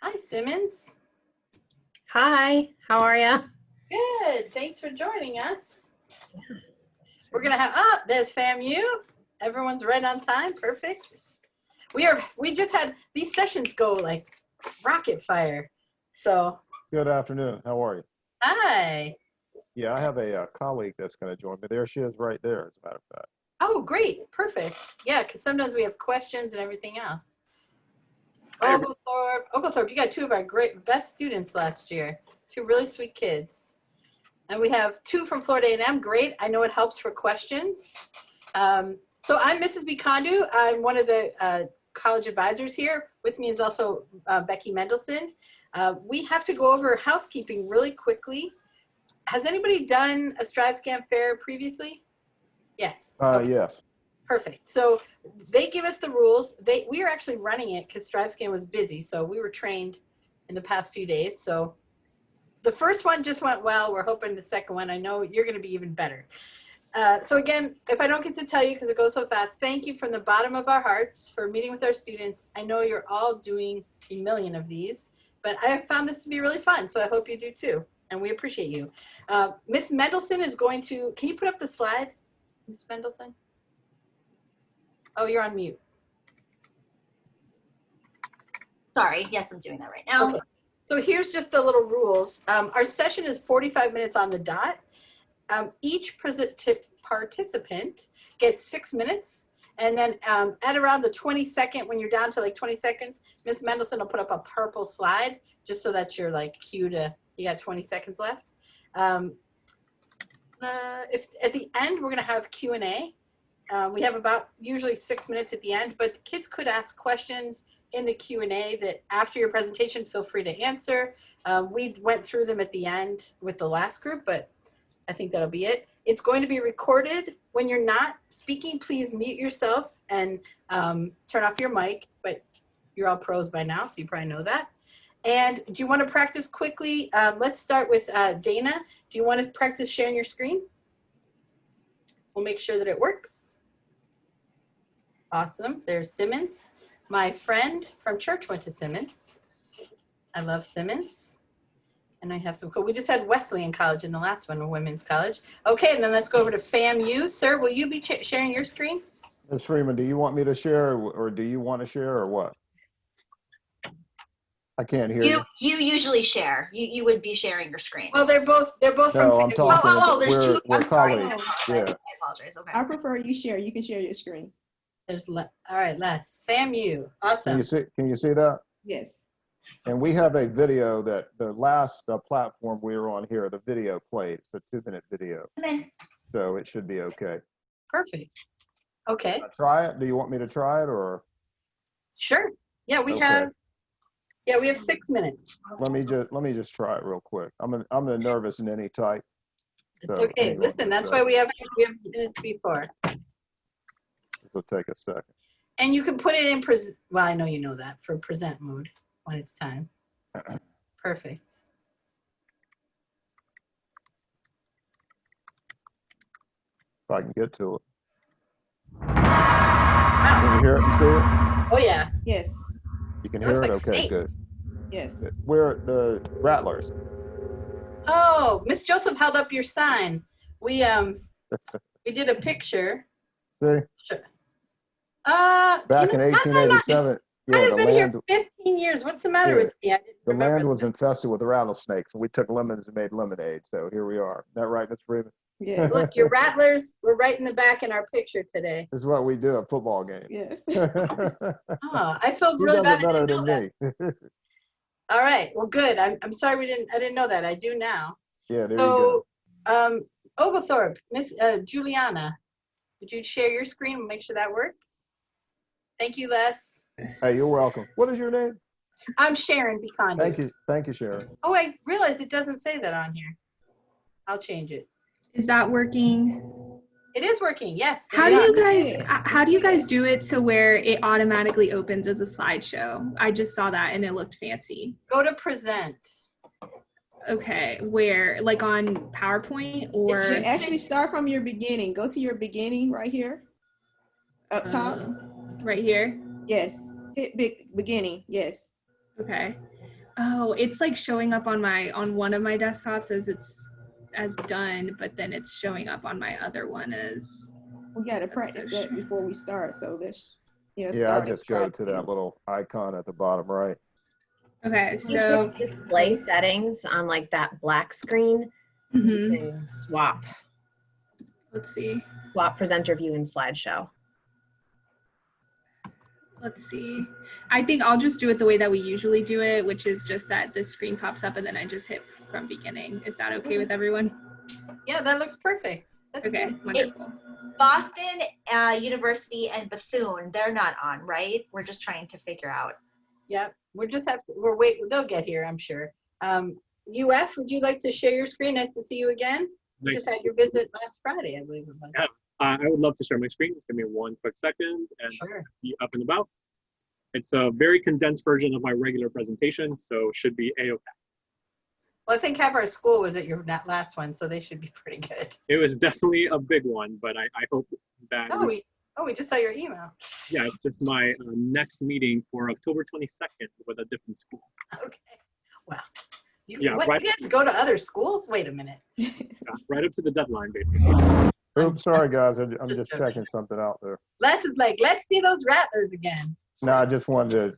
Hi, Simmons. Hi, how are you? Good. Thanks for joining us. We're going to have, there's FAMU. Everyone's right on time. Perfect. We just had, these sessions go like rocket fire. So. Good afternoon. How are you? Hi. Yeah, I have a colleague that's going to join me. There she is right there, as a matter of fact. Oh, great. Perfect. Yeah, because sometimes we have questions and everything else. Oglethorpe, you got two of our best students last year. Two really sweet kids. And we have two from Florida A&M. Great. I know it helps for questions. So I'm Mrs. Bikandu. I'm one of the college advisors here. With me is also Becky Mendelson. We have to go over housekeeping really quickly. Has anybody done a StriveScan fair previously? Yes. Okay. Yes. Perfect. So they give us the rules. We are actually running it because StriveScan was busy. So we were trained in the past few days. So the first one just went well. We're hoping the second one, I know you're going to be even better. So again, if I don't get to tell you because it goes so fast, thank you from the bottom of our hearts for meeting with our students. I know you're all doing a million of these, but I have found this to be really fun. So I hope you do too. And we appreciate you. Miss Mendelson is going to, can you put up the slide, Miss Mendelson? Oh, you're on mute. Sorry, yes, I'm doing that right now. Okay. So here's just the little rules. Our session is 45 minutes on the dot. Each participant gets 6 minutes. And then at around the 22nd, when you're down to like 20 seconds, Ms. Mendelson will put up a purple slide just so that you're like cue to, you got 20 seconds left. If at the end, we're going to have Q&A. We have about usually 6 minutes at the end, but the kids could ask questions in the Q&A that after your presentation, feel free to answer. We went through them at the end with the last group, but I think that'll be it. It's going to be recorded. When you're not speaking, please mute yourself and turn off your mic, but you're all pros by now, so you probably know that. And do you want to practice quickly? Let's start with Dana. Do you want to practice sharing your screen? We'll make sure that it works. Awesome. There's Simmons. My friend from church went to Simmons. I love Simmons. And I have some cool. We just had Wesleyan College in the last one, a women's college. Okay, and then let's go over to FAMU. Sir, will you be sharing your screen? Ms. Freeman, do you want me to share or do you want to share or what? I can't hear you. You usually share. You would be sharing your screen. Well, they're both No, from I'm talking. There's two. We're I'm sorry. I colleagues. apologize. Yeah. I apologize. Okay. I prefer you share. You can share your screen. all right, Les. FAMU. Awesome. Can you see that? Yes. And we have a video that the last platform we were on here, the video played. It's a 2-minute video. So it should be okay. Perfect. Okay. Try it. Do you want me to try it or? Sure. Yeah, we Okay. have 6 minutes. Let me just try it real quick. I'm the nervous Ninny type. It's So, okay. hang on Listen, a that's second. why we have minutes before. This will take a second. And you can put it in, well, I know you know that, for present mode when it's time. Perfect. If I can get to it. Wow. Can you hear it and see it? Oh, yeah. Yes. You can Looks hear it? like Okay, snakes. good. Yes. We're the Rattlers. Oh, Miss Joseph held up your sign. We did a picture. See? Sure. Back in 1887, I yeah, have the been here land, 15 years. What's the matter Yeah. with me? I didn't the remember land was that. infested with rattlesnakes, and we took lemons and made lemonade. So here we are. Is that right, Ms. Freeman? Yes. Look, your rattlers were right in the back in our picture today. This is what we do at football games. Yes. Oh, I feel He really does bad. it I better didn't know than that. me. All right. Well, good. I'm sorry I didn't know that. I do now. Yeah, there you go. Oglethorpe, Miss Juliana, would you share your screen and make sure that works? Thank you, Les. Hey, you're welcome. What is your name? I'm Sharon Bikandu. Thank you, Sharon. Oh, I realized it doesn't say that on here. I'll change it. Is that working? It is working. Yes. How do you Yeah. guys do it to where it automatically opens as a slideshow? I just saw that and it looked fancy. Go to present. Okay, where, like on PowerPoint or? You actually start from your beginning. Go to your beginning right here. Up top. Right here? Yes. Hit beginning. Yes. Okay. Oh, it's like showing up on one of my desktops as done, but then it's showing up on my other one as. We got to That's practice so that strange. before we start. So this, Yeah, I start just and try go to that little icon at the bottom right. Okay, You so hit display settings on like that black screen. mhm, And swap let's see. presenter view and slideshow. Let's see. I think I'll just do it the way that we usually do it, which is just that the screen pops up and then I just hit from beginning. Is that okay with everyone? Yeah, that looks perfect. That's Okay, good. wonderful. Boston University and Bethune, they're not on, right? We're just trying to figure out. Yep. We're waiting. They'll get here, I'm sure. UF, would you like to share your screen? Nice to see you again. You just had your visit last Friday, I believe it was. Yeah. I would love to share my screen. Just give me one quick second and Sure. be up and about. It's a very condensed version of my regular presentation, so should be A-okay. Well, I think half our school was at your last one, so they should be pretty good. It was definitely a big one, but I hope that, We just saw your email. yeah, it's just my next meeting for October 22nd with a different school. Okay. Wow. Yeah, You right. have to go to other schools? Wait a minute. Right up to the deadline, basically. Oops, sorry guys, I'm just joking. checking something out there. Les is like, let's see those rattlers again. No, I just wanted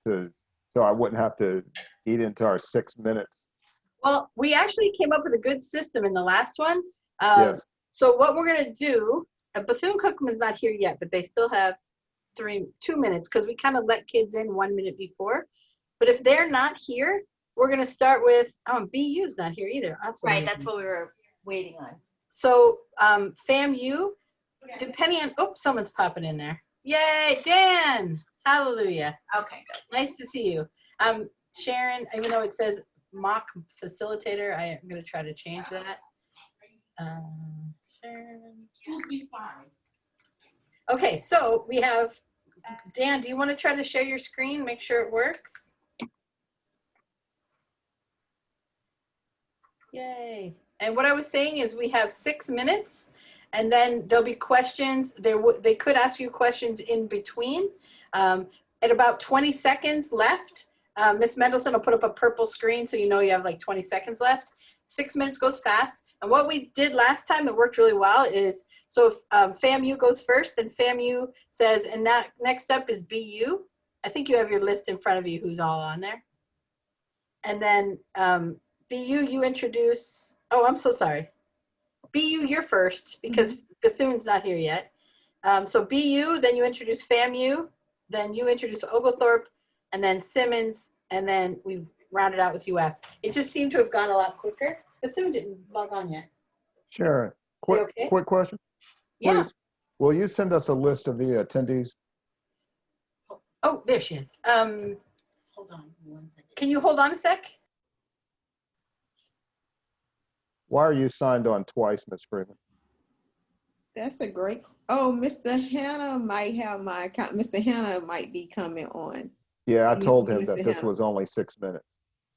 to, so I wouldn't have to eat into our 6 minutes. Well, we actually came up with a good system in the last one. Yes. So what we're going to do, Bethune-Cookman's not here yet, but they still have 2 minutes because we kind of let kids in 1 minute before. But if they're not here, we're going to start with, BU's not here either. Right, that's what we were waiting on. So FAMU, depending on, someone's popping in there. Yay, Dan, hallelujah. Okay. Nice to see you. Sharon, even though it says mock facilitator, I am going to try to change that. Sharon. Okay, so we have, Dan, do you want to try to share your screen, make sure it works? Yay. And what I was saying is we have 6 minutes and then there'll be questions. They could ask you questions in between. At about 20 seconds left, Ms. Mendelson will put up a purple screen so you know you have like 20 seconds left. 6 minutes goes fast. And what we did last time, it worked really well, is so if FAMU goes first, then FAMU says, and now next up is BU. I think you have your list in front of you who's all on there. And then BU, you introduce, I'm so sorry. BU, you're first because Bethune's not here yet. So BU, then you introduce FAMU, then you introduce Oglethorpe, and then Simmons, and then we rounded out with UF. It just seemed to have gone a lot quicker. Bethune didn't log on yet. Sharon, quick question. Yeah. Please, will you send us a list of the attendees? Oh, there she is. Hold on 1 second. Can you hold on a sec? Why are you signed on twice, Ms. Freeman? That's a great. Oh, Mr. Hannah might have my account. Mr. Hannah might be coming on. Yeah, I Mr. told him Mr. that this Hannah. was only 6 minutes.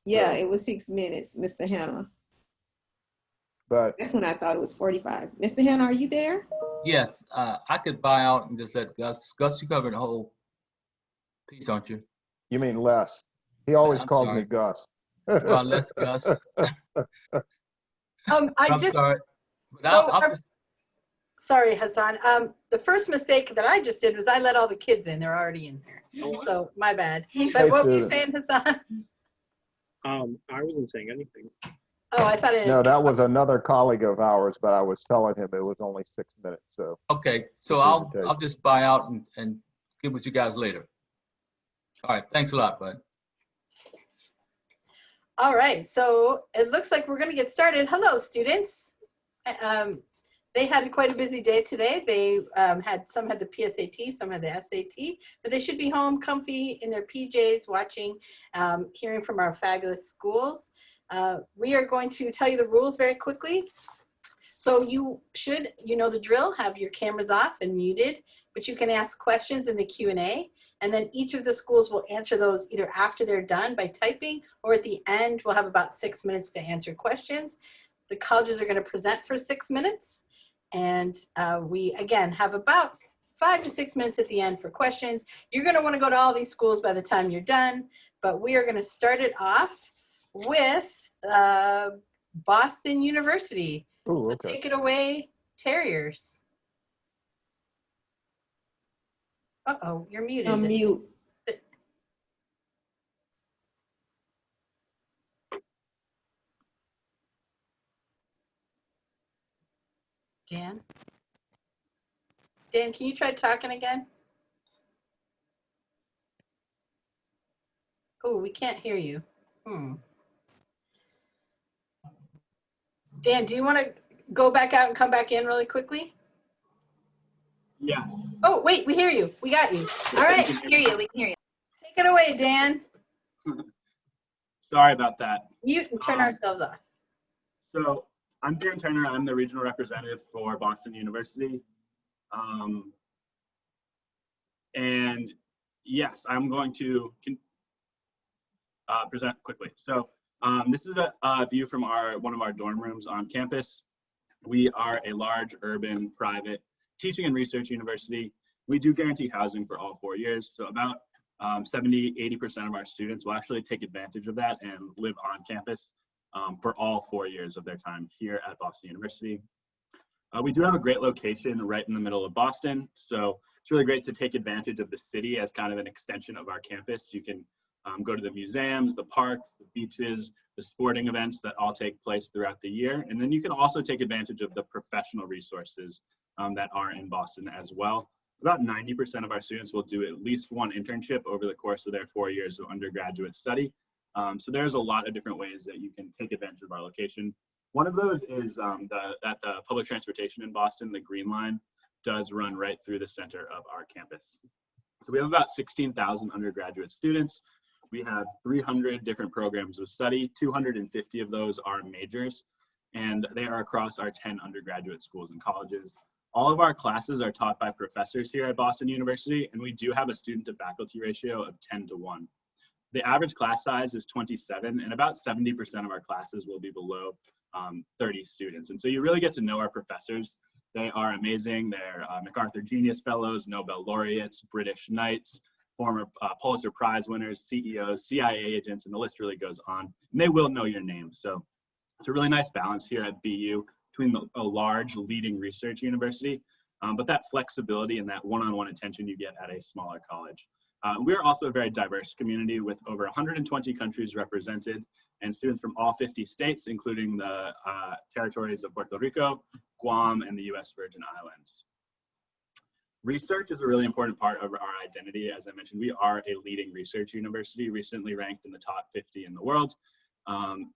Yeah, So- it was 6 minutes, Mr. Hannah. But That's when I thought it was 45. Mr. Hannah, are you there? Yes, I could buy out and just let Gus. Gus, you covered the whole piece, aren't you? you mean Les? He always I'm calls sorry. me Gus. Well, let's Gus. I I'm just, sorry. But so I'll just, sorry, Hassan. The first mistake that I just did was I let all the kids in. They're already in here. So my bad. But Hey, what were you student. saying, Hassan? I wasn't saying anything. Oh, I thought it. No, that was another colleague of ours, but I was telling him it was only 6 minutes. So okay, so I'll presentation. just buy out and get with you guys later. All right, thanks a lot, bud. All right, so it looks like we're going to get started. Hello, students. They had quite a busy day today. They some had the PSAT, some had the SAT, but they should be home comfy in their PJs watching, hearing from our fabulous schools. We are going to tell you the rules very quickly. So you should, know the drill, have your cameras off and muted, but you can ask questions in the Q&A, and then each of the schools will answer those either after they're done by typing, or at the end, we'll have about 6 minutes to answer questions. The colleges are going to present for 6 minutes, and we, again, have about 5 to 6 minutes at the end for questions. You're going to want to go to all these schools by the time you're done, but we are going to start it off with Boston University. Oh, So okay. take it away, Terriers. Uh-oh, you're muted. Unmute. Dan? Dan, can you try talking again? Oh, we can't hear you. Dan, do you want to go back out and come back in really quickly? Yes. Oh, wait, we hear you. We got you. All right, We can hear you. We can hear you. take it away, Dan. Sorry about that. Mute and turn ourselves off. So I'm Dan Turner. I'm the regional representative for Boston University. And yes, I'm going to present quickly. So this is a view from one of our dorm rooms on campus. We are a large urban private teaching and research university. We do guarantee housing for all 4 years. So about 70–80% of our students will actually take advantage of that and live on campus for all 4 years of their time here at Boston University. We do have a great location right in the middle of Boston. So it's really great to take advantage of the city as kind of an extension of our campus. You can go to the museums, the parks, the beaches, the sporting events that all take place throughout the year. And then you can also take advantage of the professional resources that are in Boston as well. About 90% of our students will do at least one internship over the course of their 4 years of undergraduate study. So there's a lot of different ways that you can take advantage of our location. One of those is that the public transportation in Boston, the Green Line, does run right through the center of our campus. So we have about 16,000 undergraduate students. We have 300 different programs of study. 250 of those are majors, and they are across our 10 undergraduate schools and colleges. All of our classes are taught by professors here at Boston University, and we do have a student to faculty ratio of 10:1. The average class size is 27, and about 70% of our classes will be below 30 students. And so you really get to know our professors. They are amazing. They're MacArthur Genius Fellows, Nobel laureates, British Knights, former Pulitzer Prize winners, CEOs, CIA agents, and the list really goes on. And they will know your name. So it's a really nice balance here at BU between a large leading research university, but that flexibility and that one-on-one attention you get at a smaller college. We're also a very diverse community with over 120 countries represented and students from all 50 states, including the territories of Puerto Rico, Guam, and the US Virgin Islands. Research is a really important part of our identity. As I mentioned, we are a leading research university, recently ranked in the top 50 in the world.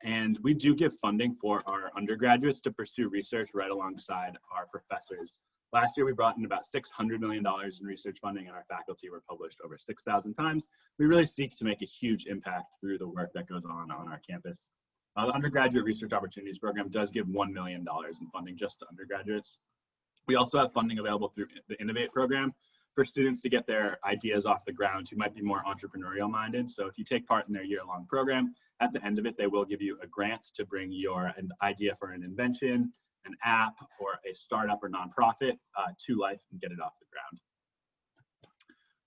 And we do give funding for our undergraduates to pursue research right alongside our professors. Last year, we brought in about $600 million in research funding, and our faculty were published over 6,000 times. We really seek to make a huge impact through the work that goes on our campus. The Undergraduate Research Opportunities Program does give $1 million in funding just to undergraduates. We also have funding available through the Innovate program for students to get their ideas off the ground who might be more entrepreneurial minded. So if you take part in their year-long program, at the end of it, they will give you a grant to bring an idea for an invention, an app, or a startup or nonprofit to life and get it off the ground.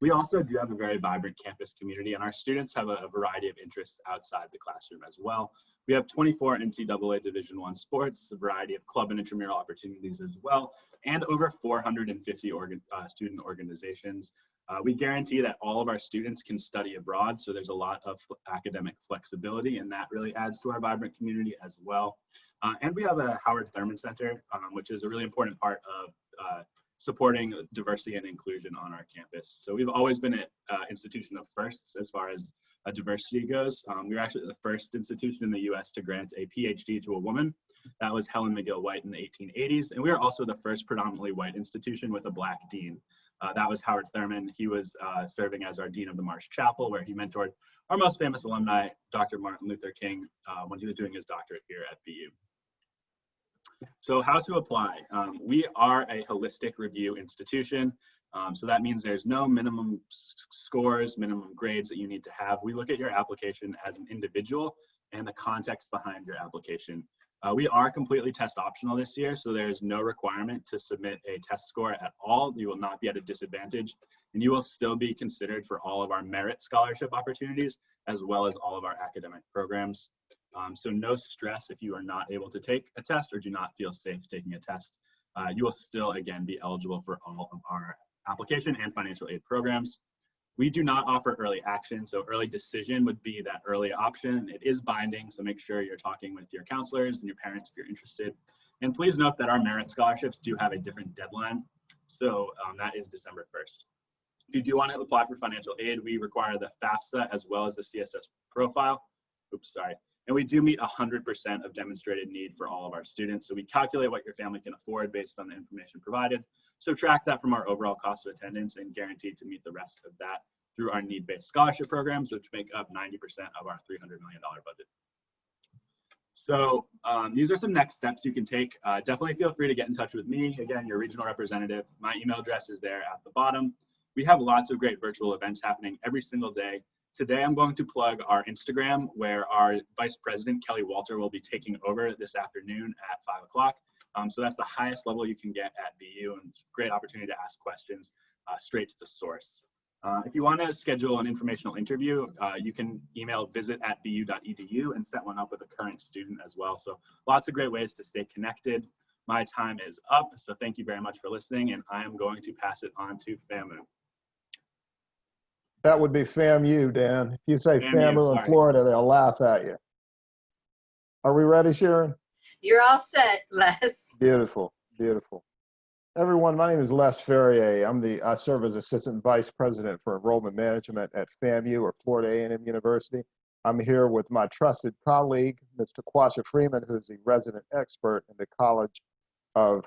We also do have a very vibrant campus community, and our students have a variety of interests outside the classroom as well. We have 24 NCAA Division I sports, a variety of club and intramural opportunities as well, and over 450 student organizations. We guarantee that all of our students can study abroad, so there's a lot of academic flexibility, and that really adds to our vibrant community as well. And we have a Howard Thurman Center, which is a really important part of supporting diversity and inclusion on our campus. So we've always been an institution of firsts as far as diversity goes. We were actually the first institution in the US to grant a PhD to a woman. That was Helen McGill White in the 1880s. And we were also the first predominantly white institution with a Black dean. That was Howard Thurman. He was serving as our Dean of the Marsh Chapel, where he mentored our most famous alumni, Dr. Martin Luther King, when he was doing his doctorate here at BU. So how to apply? We are a holistic review institution. So that means there's no minimum scores, minimum grades that you need to have. We look at your application as an individual and the context behind your application. We are completely test optional this year, so there is no requirement to submit a test score at all. You will not be at a disadvantage, and you will still be considered for all of our merit scholarship opportunities, as well as all of our academic programs. So no stress if you are not able to take a test or do not feel safe taking a test. You will still, again, be eligible for all of our application and financial aid programs. We do not offer early action, so early decision would be that early option. It is binding, so make sure you're talking with your counselors and your parents if you're interested. And please note that our merit scholarships do have a different deadline, so that is December 1st. If you do want to apply for financial aid, we require the FAFSA as well as the CSS profile. And we do meet 100% of demonstrated need for all of our students. So we calculate what your family can afford based on the information provided. Subtract that from our overall cost of attendance and guaranteed to meet the rest of that through our need-based scholarship programs, which make up 90% of our $300 million budget. So these are some next steps you can take. Definitely feel free to get in touch with me. Again, your regional representative. My email address is there at the bottom. We have lots of great virtual events happening every single day. Today, I'm going to plug our Instagram, where our Vice President, Kelly Walter, will be taking over this afternoon at 5 o'clock. So that's the highest level you can get at BU, and it's a great opportunity to ask questions straight to the source. If you want to schedule an informational interview, you can email visit@bu.edu and set one up with a current student as well. So lots of great ways to stay connected. My time is up, so thank you very much for listening, and I am going to pass it on to FAMU. That would be FAMU, Dan. If you say FAMU in sorry. Florida, they'll laugh at you. Are we ready, Sharon? You're all set, Les. Beautiful, beautiful. Everyone, my name is Les Ferrier. I serve as Assistant Vice President for Enrollment Management at FAMU, or Florida A&M University. I'm here with my trusted colleague, Ms. Taquasha Freeman, who's the resident expert in the College of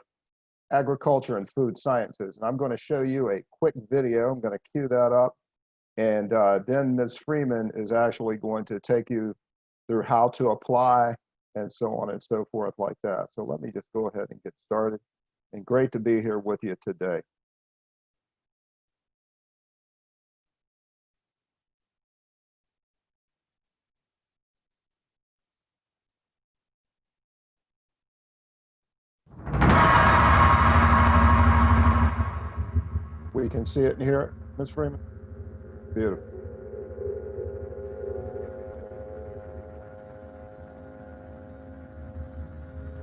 Agriculture and Food Sciences. And I'm going to show you a quick video. I'm going to cue that up. And then Ms. Freeman is actually going to take you through how to apply and so on and so forth like that. So let me just go ahead and get started. And great to be here with you today. We can see it and hear it, Ms. Freeman? Beautiful.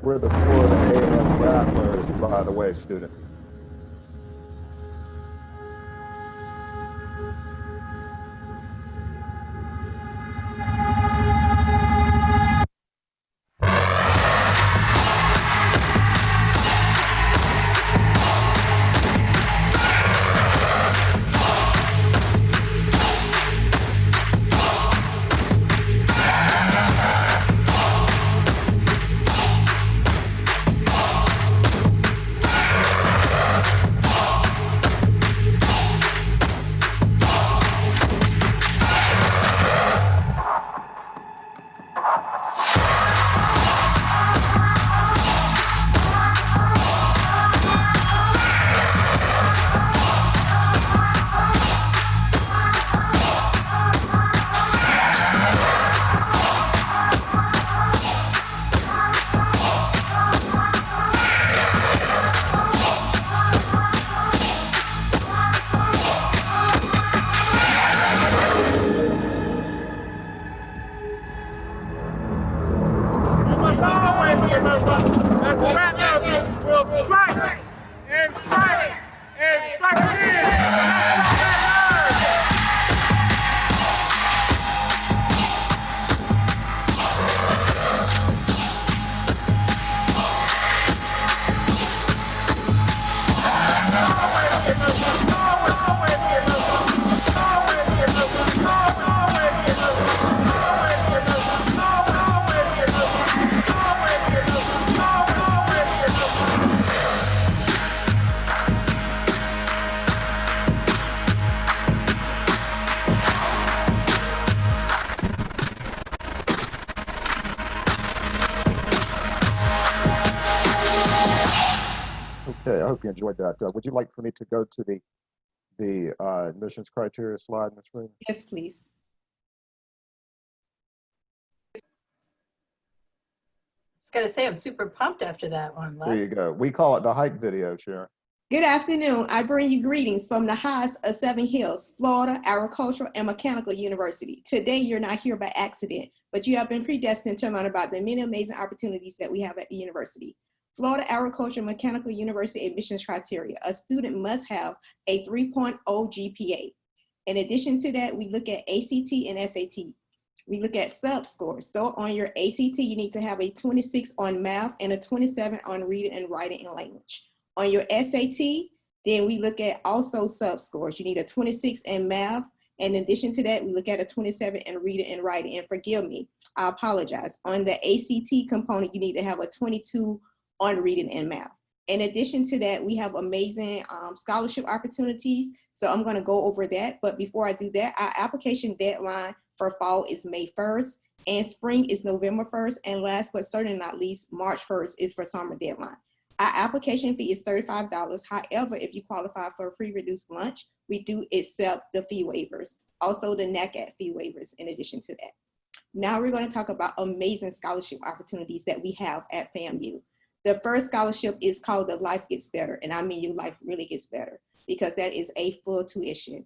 We're the Florida A&M Rattlers, by the way, students. Okay, I hope you enjoyed that. Would you like for me to go to the admissions criteria slide, Ms. Freeman? Yes, please. gotta say, I'm super pumped after that one, There you Les. go. We call it the hype video, Sharon. Good afternoon. I bring you greetings from the heights of Seven Hills, Florida Agricultural and Mechanical University. Today, you're not here by accident, but you have been predestined to learn about the many amazing opportunities that we have at the university. Florida Agricultural and Mechanical University admissions criteria. A student must have a 3.0 GPA. In addition to that, we look at ACT and SAT. We look at sub scores. So on your ACT, you need to have a 26 on math and a 27 on reading and writing and language. On your SAT, then we look at also sub scores. You need a 26 in math. And in addition to that, we look at a 27 in reading and writing. And forgive me, I apologize. On the ACT component, you need to have a 22 on reading and math. In addition to that, we have amazing scholarship opportunities. So I'm going to go over that. But before I do that, our application deadline for fall is May 1st, and spring is November 1st. And last but certainly not least, March 1st is for summer deadline. Our application fee is $35. However, if you qualify for a free reduced lunch, we do accept the fee waivers, also the NACAT fee waivers in addition to that. Now we're going to talk about amazing scholarship opportunities that we have at FAMU. The first scholarship is called the Life Gets Better, and I mean your life really gets better because that is a full tuition.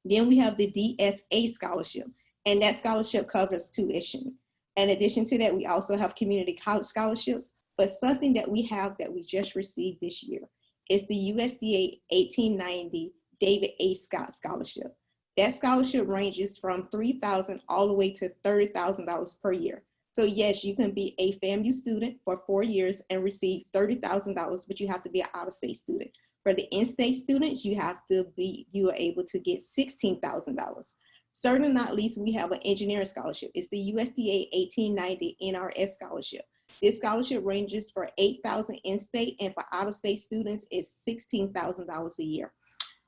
Then we have the DSA scholarship, and that scholarship covers tuition. In addition to that, we also have community college scholarships. But something that we have that we just received this year is the USDA 1890 David A. Scott Scholarship. That scholarship ranges from $3,000 all the way to $30,000 per year. So yes, you can be a FAMU student for 4 years and receive $30,000, but you have to be an out-of-state student. For the in-state students, you are able to get $16,000. Certainly not least, we have an engineering scholarship. It's the USDA 1890 NRS Scholarship. This scholarship ranges for $8,000 in-state, and for out-of-state students, it's $16,000 a year.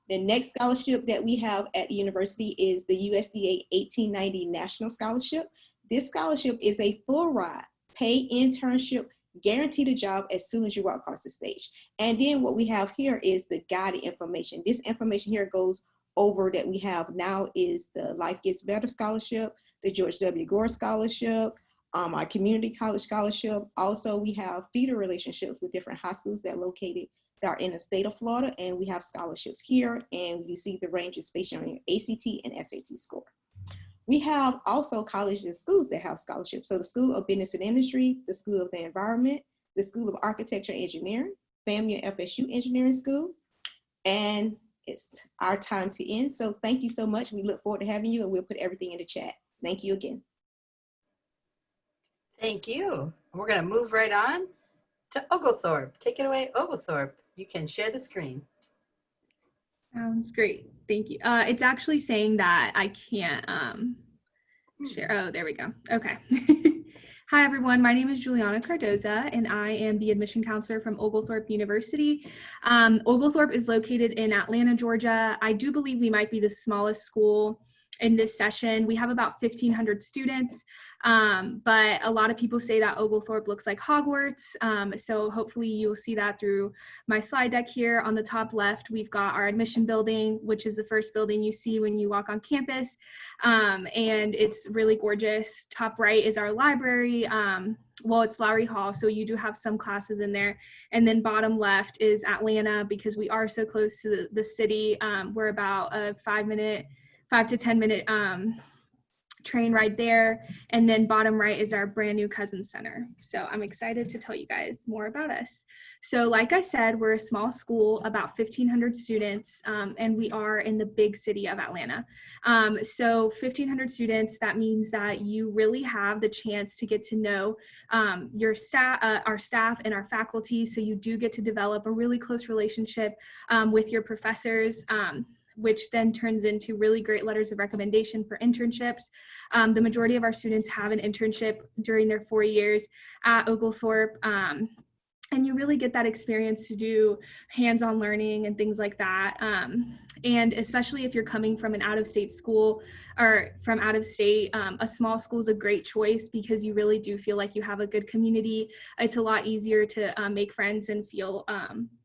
The next scholarship that we have at the university is the USDA 1890 National Scholarship. This scholarship is a full ride, paid internship, guaranteed a job as soon as you walk across the stage. And then what we have here is the guided information. This information here goes over that we have now is the Life Gets Better Scholarship, the George W. Gore Scholarship, our community college scholarship. Also, we have feeder relationships with different high schools that are in the state of Florida, and we have scholarships here, and you see the ranges based on your ACT and SAT score. We have also colleges and schools that have scholarships. So the School of Business and Industry, the School of the Environment, the School of Architecture and Engineering, FAMU FSU Engineering School, and it's our time to end. So thank you so much. We look forward to having you, and we'll put everything in the chat. Thank you again. Thank you. We're going to move right on to Oglethorpe. Take it away, Oglethorpe. You can share the screen. Sounds great. Thank you. It's actually saying that I can't share. Oh, there we go. Okay. Hi, everyone. My name is Juliana Cardoza, and I am the admission counselor from Oglethorpe University. Oglethorpe is located in Atlanta, Georgia. I do believe we might be the smallest school in this session. We have about 1,500 students, but a lot of people say that Oglethorpe looks like Hogwarts. So hopefully you'll see that through my slide deck here. On the top left, we've got our admission building, which is the first building you see when you walk on campus. And it's really gorgeous. Top right is our library. Well, it's Lowry Hall, so you do have some classes in there. And then bottom left is Atlanta, because we are so close to the city. We're about a 5 to 10 minute train ride there. And then bottom right is our brand new Cousins Center. So I'm excited to tell you guys more about us. So like I said, we're a small school, about 1,500 students, and we are in the big city of Atlanta. So 1,500 students, that means that you really have the chance to get to know your staff, our staff and our faculty. So you do get to develop a really close relationship with your professors, which then turns into really great letters of recommendation for internships. The majority of our students have an internship during their 4 years at Oglethorpe, and you really get that experience to do hands-on learning and things like that. And especially if you're coming from an out-of-state school or from out of state, a small school is a great choice because you really do feel like you have a good community. It's a lot easier to make friends and feel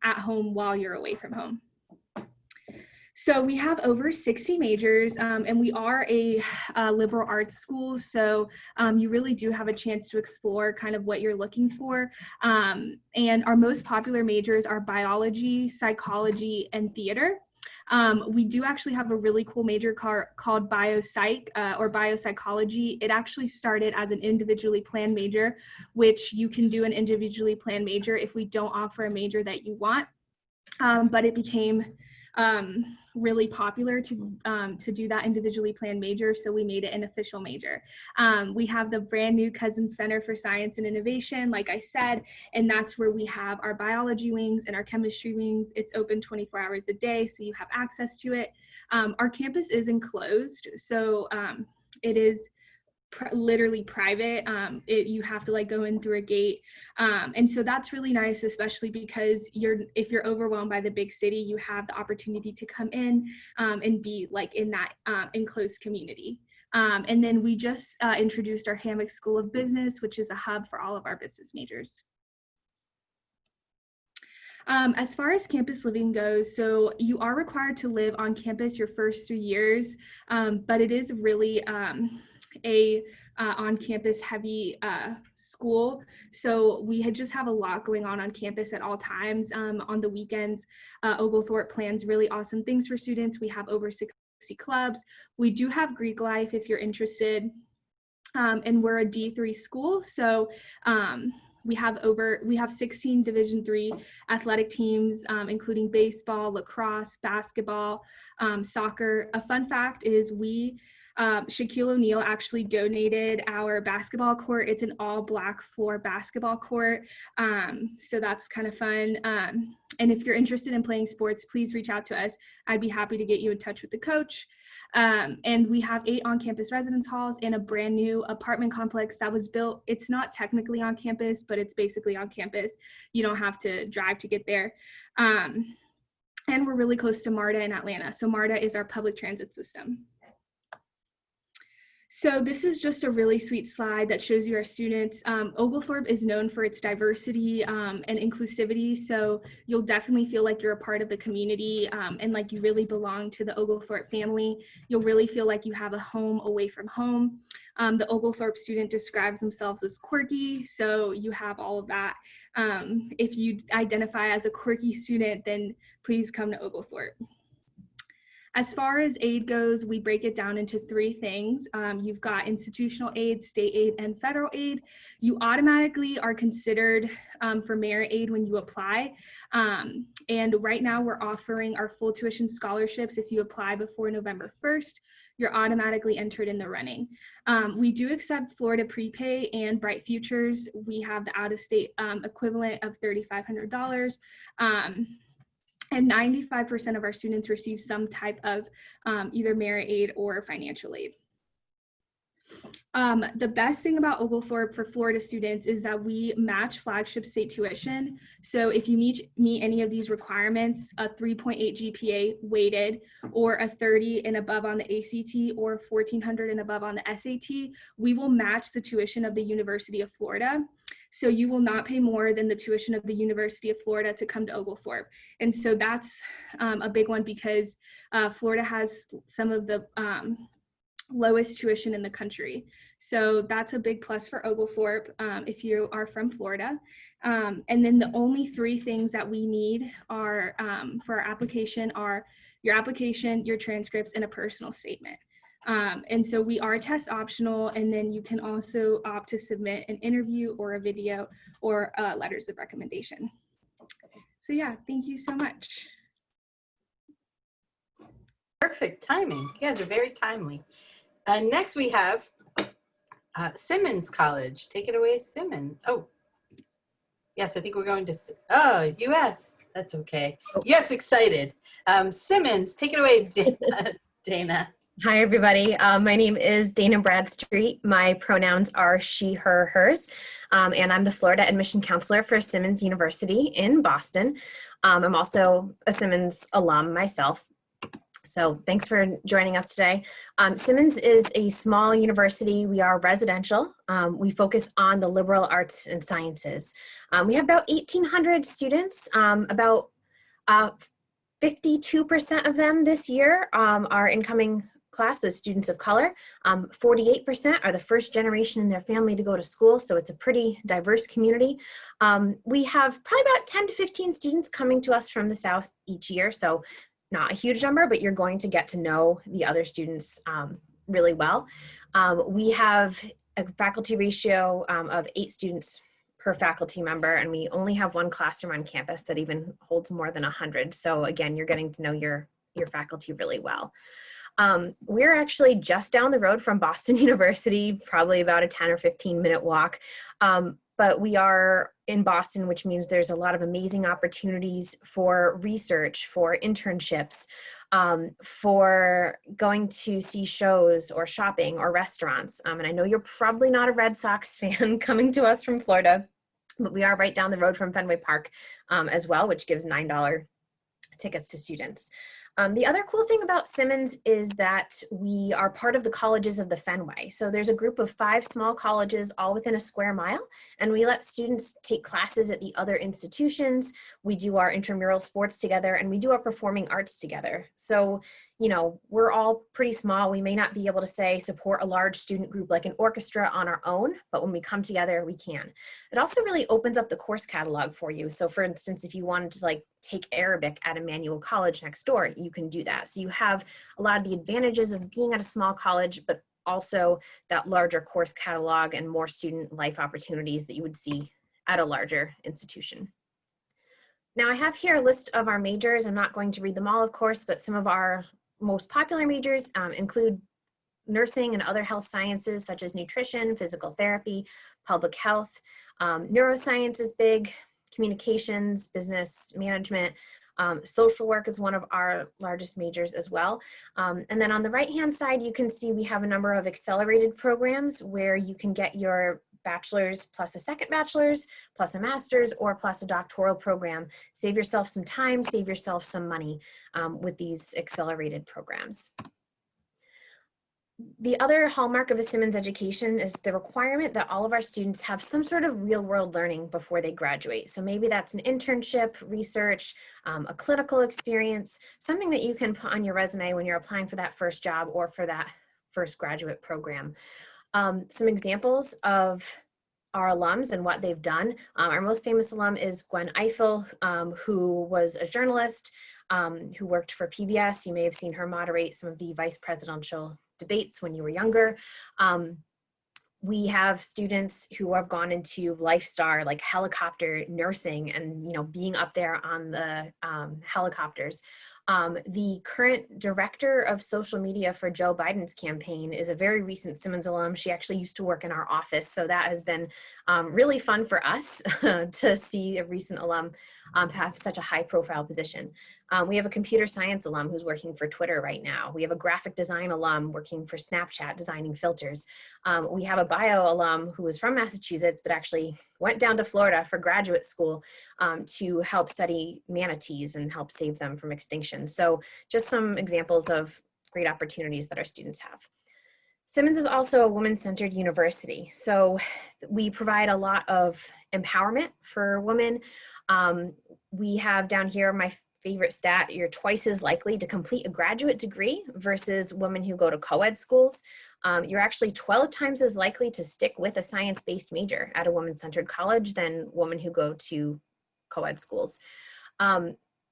at home while you're away from home. So we have over 60 majors, and we are a liberal arts school. So you really do have a chance to explore kind of what you're looking for. And our most popular majors are biology, psychology, and theater. We do actually have a really cool major called biopsych or biopsychology. It actually started as an individually planned major, which you can do an individually planned major if we don't offer a major that you want. But it became really popular to do that individually planned major, so we made it an official major. We have the brand new Cousins Center for Science and Innovation, like I said, and that's where we have our biology wings and our chemistry wings. It's open 24 hours a day, so you have access to it. Our campus is enclosed, so it is literally private. You have to like go in through a gate, and so that's really nice, especially because if you're overwhelmed by the big city, you have the opportunity to come in and be like in that enclosed community. And then we just introduced our Hammock School of Business, which is a hub for all of our business majors. As far as campus living goes, so you are required to live on campus your first 3 years, but it is really a on-campus heavy school. So we just have a lot going on campus at all times. On the weekends, Oglethorpe plans really awesome things for students. We have over 60 clubs. We do have Greek life if you're interested. And we're a D3 school. So we have 16 Division III athletic teams, including baseball, lacrosse, basketball, soccer. A fun fact is Shaquille O'Neal actually donated our basketball court. It's an all black floor basketball court. So that's kind of fun. And if you're interested in playing sports, please reach out to us. I'd be happy to get you in touch with the coach. And we have 8 on-campus residence halls and a brand new apartment complex that was built. It's not technically on campus, but it's basically on campus. You don't have to drive to get there. And we're really close to MARTA in Atlanta. So MARTA is our public transit system. So this is just a really sweet slide that shows you our students. Oglethorpe is known for its diversity and inclusivity, so you'll definitely feel like you're a part of the community and like you really belong to the Oglethorpe family. You'll really feel like you have a home away from home. The Oglethorpe student describes themselves as quirky, so you have all of that. If you identify as a quirky student, then please come to Oglethorpe. As far as aid goes, we break it down into 3 things. You've got institutional aid, state aid, and federal aid. You automatically are considered for merit aid when you apply. And right now we're offering our full tuition scholarships. If you apply before November 1st, you're automatically entered in the running. We do accept Florida prepay and Bright Futures. We have the out-of-state equivalent of $3,500. And 95% of our students receive some type of either merit aid or financial aid. The best thing about Oglethorpe for Florida students is that we match flagship state tuition. So if you meet any of these requirements, a 3.8 GPA weighted, or a 30 and above on the ACT, or 1400 and above on the SAT, we will match the tuition of the University of Florida. So you will not pay more than the tuition of the University of Florida to come to Oglethorpe. And so that's a big one because Florida has some of the lowest tuition in the country. So that's a big plus for Oglethorpe if you are from Florida. And then the only 3 things that we need are for our application are your application, your transcripts, and a personal statement. And so we are test optional, and then you can also opt to submit an interview or a video or letters of recommendation. So yeah, thank you so much. Perfect timing. You guys are very timely. Next we have Simmons College. Take it away, Simmons. Oh, yes, I think we're going to, UF. That's okay. UF's excited. Simmons, take it away, Dana. Hi, everybody. My name is Dana Bradstreet. My pronouns are she, her, hers, and I'm the Florida admission counselor for Simmons University in Boston. I'm also a Simmons alum myself. So thanks for joining us today. Simmons is a small university. We are residential. We focus on the liberal arts and sciences. We have about 1,800 students, about 52% of them this year are incoming class, so students of color. 48% are the first generation in their family to go to school, so it's a pretty diverse community. We have probably about 10 to 15 students coming to us from the South each year, so not a huge number, but you're going to get to know the other students really well. We have a faculty ratio of 8 students per faculty member, and we only have one classroom on campus that even holds more than 100. So again, you're getting to know your faculty really well. We're actually just down the road from Boston University, probably about a 10 or 15 minute walk. But we are in Boston, which means there's a lot of amazing opportunities for research, for internships, for going to see shows or shopping or restaurants. And I know you're probably not a Red Sox fan coming to us from Florida, but we are right down the road from Fenway Park as well, which gives $9 tickets to students. The other cool thing about Simmons is that we are part of the colleges of the Fenway. So there's a group of 5 small colleges all within a square mile, and we let students take classes at the other institutions. We do our intramural sports together, and we do our performing arts together. So, you know, we're all pretty small. We may not be able to say support a large student group like an orchestra on our own, but when we come together, we can. It also really opens up the course catalog for you. So for instance, if you wanted to like take Arabic at Emmanuel College next door, you can do that. So you have a lot of the advantages of being at a small college, but also that larger course catalog and more student life opportunities that you would see at a larger institution. Now I have here a list of our majors. I'm not going to read them all, of course, but some of our most popular majors include nursing and other health sciences such as nutrition, physical therapy, public health. Neuroscience is big, communications, business management. Social work is one of our largest majors as well. And then on the right-hand side, you can see we have a number of accelerated programs where you can get your bachelor's plus a second bachelor's plus a master's or plus a doctoral program. Save yourself some time, save yourself some money with these accelerated programs. The other hallmark of a Simmons education is the requirement that all of our students have some sort of real world learning before they graduate. So maybe that's an internship, research, a clinical experience, something that you can put on your resume when you're applying for that first job or for that first graduate program. Some examples of our alums and what they've done. Our most famous alum is Gwen Eiffel, who was a journalist who worked for PBS. You may have seen her moderate some of the vice presidential debates when you were younger. We have students who have gone into LifeStar, like helicopter nursing and, you know, being up there on the helicopters. The current director of social media for Joe Biden's campaign is a very recent Simmons alum. She actually used to work in our office. So that has been really fun for us to see a recent alum have such a high profile position. We have a computer science alum who's working for Twitter right now. We have a graphic design alum working for Snapchat, designing filters. We have a bio alum who was from Massachusetts, but actually went down to Florida for graduate school to help study manatees and help save them from extinction. So just some examples of great opportunities that our students have. Simmons is also a women-centered university. So we provide a lot of empowerment for women. We have down here my favorite stat, you're twice as likely to complete a graduate degree versus women who go to co-ed schools. You're actually 12 times as likely to stick with a science-based major at a women-centered college than women who go to co-ed schools.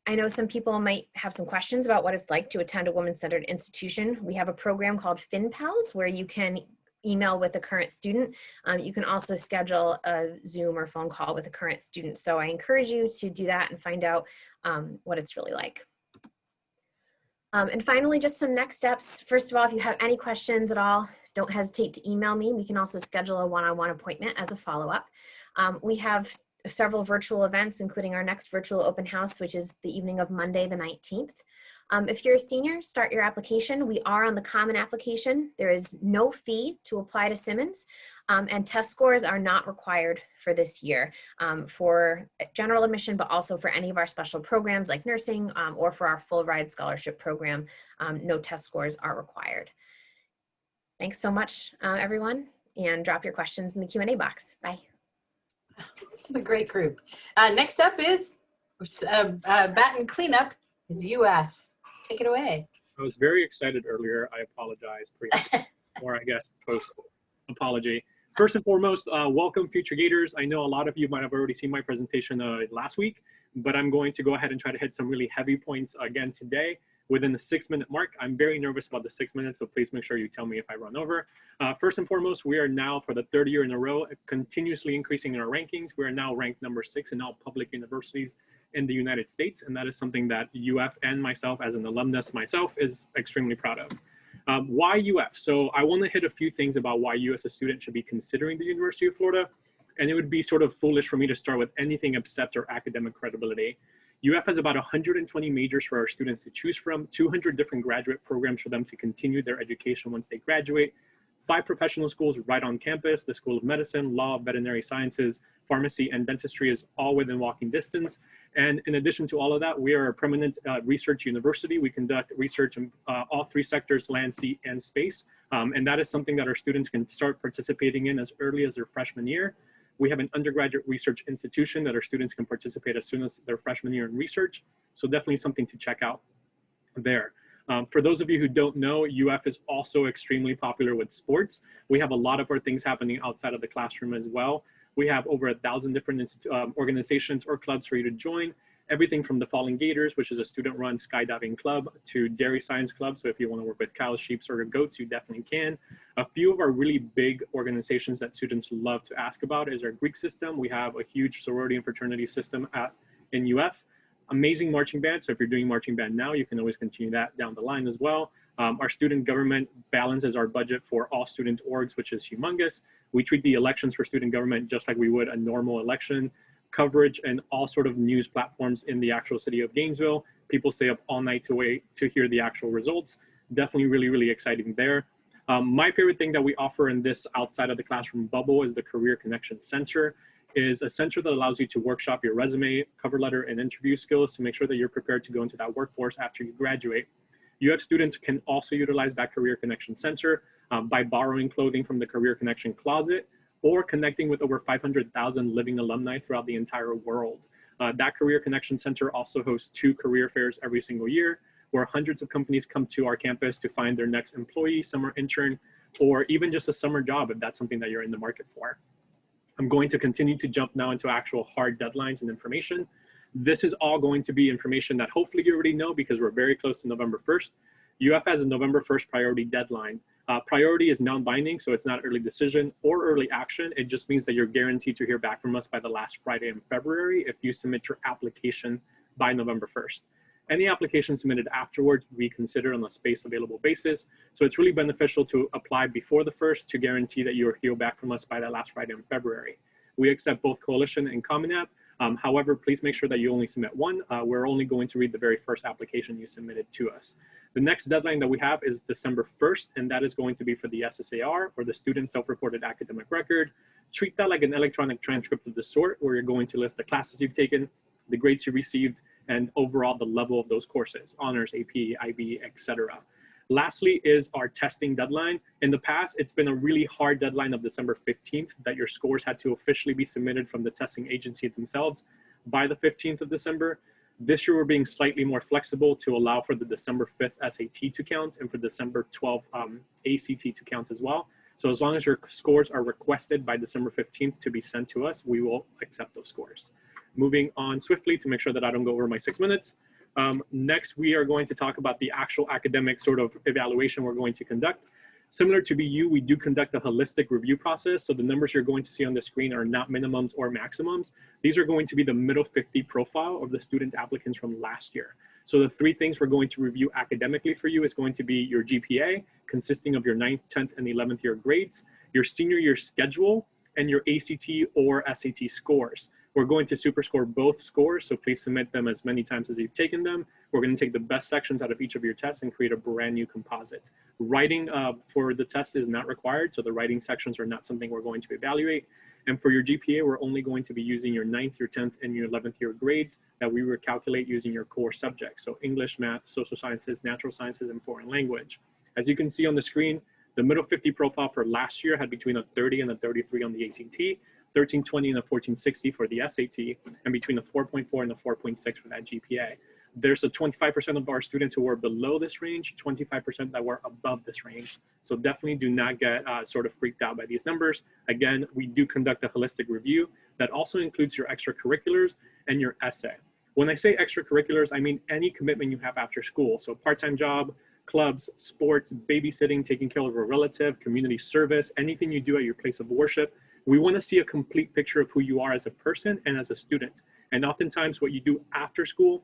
I know some people might have some questions about what it's like to attend a women-centered institution. We have a program called FinPals where you can email with a current student. You can also schedule a Zoom or phone call with a current student. So I encourage you to do that and find out what it's really like. And finally, just some next steps. First of all, if you have any questions at all, don't hesitate to email me. We can also schedule a one-on-one appointment as a follow-up. We have several virtual events, including our next virtual open house, which is the evening of Monday, the 19th. If you're a senior, start your application. We are on the common application. There is no fee to apply to Simmons, and test scores are not required for this year for general admission, but also for any of our special programs like nursing or for our full ride scholarship program. No test scores are required. Thanks so much, everyone, and drop your questions in the Q&A box. Bye. This is a great group. Next up is baton cleanup. is UF. Take it away. I was very excited earlier. I apologize or I guess post apology. First and foremost, welcome future Gators. I know a lot of you might have already seen my presentation last week, but I'm going to go ahead and try to hit some really heavy points again today within the 6-minute mark. I'm very nervous about the 6 minutes, so please make sure you tell me if I run over. First and foremost, we are now for the 3rd year in a row, continuously increasing in our rankings. We are now ranked number 6 in all public universities in the United States. And that is something that UF and myself as an alumnus myself is extremely proud of. Why UF? So I want to hit a few things about why you as a student should be considering the University of Florida. And it would be sort of foolish for me to start with anything except our academic credibility. UF has about 120 majors for our students to choose from, 200 different graduate programs for them to continue their education once they graduate, 5 professional schools right on campus. The School of Medicine, Law, Veterinary Sciences, Pharmacy, and Dentistry is all within walking distance. And in addition to all of that, we are a permanent research university. We conduct research in all 3 sectors, land, sea, and space. And that is something that our students can start participating in as early as their freshman year. We have an undergraduate research institution that our students can participate as soon as their freshman year in research. So definitely something to check out there. For those of you who don't know, UF is also extremely popular with sports. We have a lot of our things happening outside of the classroom as well. We have over 1,000 different organizations or clubs for you to join. Everything from the Fallen Gators, which is a student-run skydiving club, to Dairy Science Club. So if you want to work with cows, sheep, or goats, you definitely can. A few of our really big organizations that students love to ask about is our Greek system. We have a huge sorority and fraternity system in UF. Amazing marching band. So if you're doing marching band now, you can always continue that down the line as well. Our student government balances our budget for all student orgs, which is humongous. We treat the elections for student government just like we would a normal election. Coverage and all sort of news platforms in the actual city of Gainesville. People stay up all night to wait to hear the actual results. Definitely really, really exciting there. My favorite thing that we offer in this outside of the classroom bubble is the Career Connection Center. Is a center that allows you to workshop your resume, cover letter, and interview skills to make sure that you're prepared to go into that workforce after you graduate. UF students can also utilize that Career Connection Center by borrowing clothing from the Career Connection Closet or connecting with over 500,000 living alumni throughout the entire world. That Career Connection Center also hosts 2 career fairs every single year, where hundreds of companies come to our campus to find their next employee, summer intern, or even just a summer job if that's something that you're in the market for. I'm going to continue to jump now into actual hard deadlines and information. This is all going to be information that hopefully you already know because we're very close to November 1st. UF has a November 1st priority deadline. Priority is non-binding, so it's not early decision or early action. It just means that you're guaranteed to hear back from us by the last Friday in February if you submit your application by November 1st. Any application submitted afterwards we consider on a space available basis. So it's really beneficial to apply before the 1st to guarantee that you'll hear back from us by that last Friday in February. We accept both Coalition and Common App. However, please make sure that you only submit one. We're only going to read the very first application you submitted to us. The next deadline that we have is December 1st, and that is going to be for the SSAR, or the Student Self-Reported Academic Record. Treat that like an electronic transcript of the sort, where you're going to list the classes you've taken, the grades you received, and overall the level of those courses, honors, AP, IB, etc. Lastly is our testing deadline. In the past, it's been a really hard deadline of December 15th that your scores had to officially be submitted from the testing agency themselves by the 15th of December. This year, we're being slightly more flexible to allow for the December 5th SAT to count and for December 12th ACT to count as well. So as long as your scores are requested by December 15th to be sent to us, we will accept those scores. Moving on swiftly to make sure that I don't go over my 6 minutes. Next, we are going to talk about the actual academic sort of evaluation we're going to conduct. Similar to BU, we do conduct a holistic review process. So the numbers you're going to see on the screen are not minimums or maximums. These are going to be the middle 50 profile of the student applicants from last year. So the 3 things we're going to review academically for you is going to be your GPA, consisting of your 9th, 10th, and 11th year grades, your senior year schedule, and your ACT or SAT scores. We're going to superscore both scores, so please submit them as many times as you've taken them. We're going to take the best sections out of each of your tests and create a brand new composite. Writing for the test is not required, so the writing sections are not something we're going to evaluate. And for your GPA, we're only going to be using your 9th, your 10th, and your 11th year grades that we will calculate using your core subjects. So English, math, social sciences, natural sciences, and foreign language. As you can see on the screen, the middle 50 profile for last year had between a 30 and a 33 on the ACT, 1320 and a 1460 for the SAT, and between a 4.4 and a 4.6 for that GPA. There's a 25% of our students who were below this range, 25% that were above this range. So definitely do not get sort of freaked out by these numbers. Again, we do conduct a holistic review that also includes your extracurriculars and your essay. When I say extracurriculars, I mean any commitment you have after school. So part-time job, clubs, sports, babysitting, taking care of a relative, community service, anything you do at your place of worship. We want to see a complete picture of who you are as a person and as a student. And oftentimes what you do after school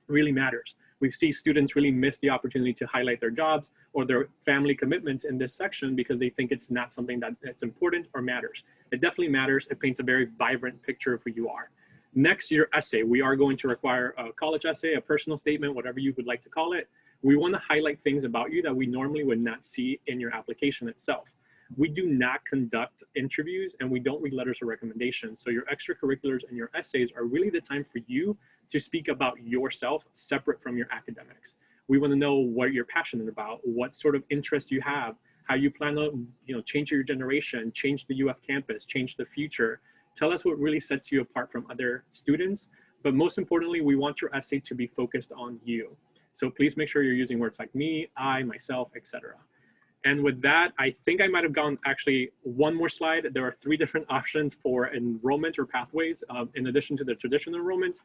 really matters. We see students really miss the opportunity to highlight their jobs or their family commitments in this section because they think it's not something that's important or matters. It definitely matters. It paints a very vibrant picture of who you are. Next, your essay. We are going to require a college essay, a personal statement, whatever you would like to call it. We want to highlight things about you that we normally would not see in your application itself. We do not conduct interviews and we don't read letters of recommendation. So your extracurriculars and your essays are really the time for you to speak about yourself separate from your academics. We want to know what you're passionate about, what sort of interests you have, how you plan to change your generation, change the UF campus, change the future. Tell us what really sets you apart from other students. But most importantly, we want your essay to be focused on you. So please make sure you're using words like me, I, myself, etc. And with that, I think I might have gone actually one more slide. There are 3 different options for enrollment or pathways in addition to the traditional enrollment.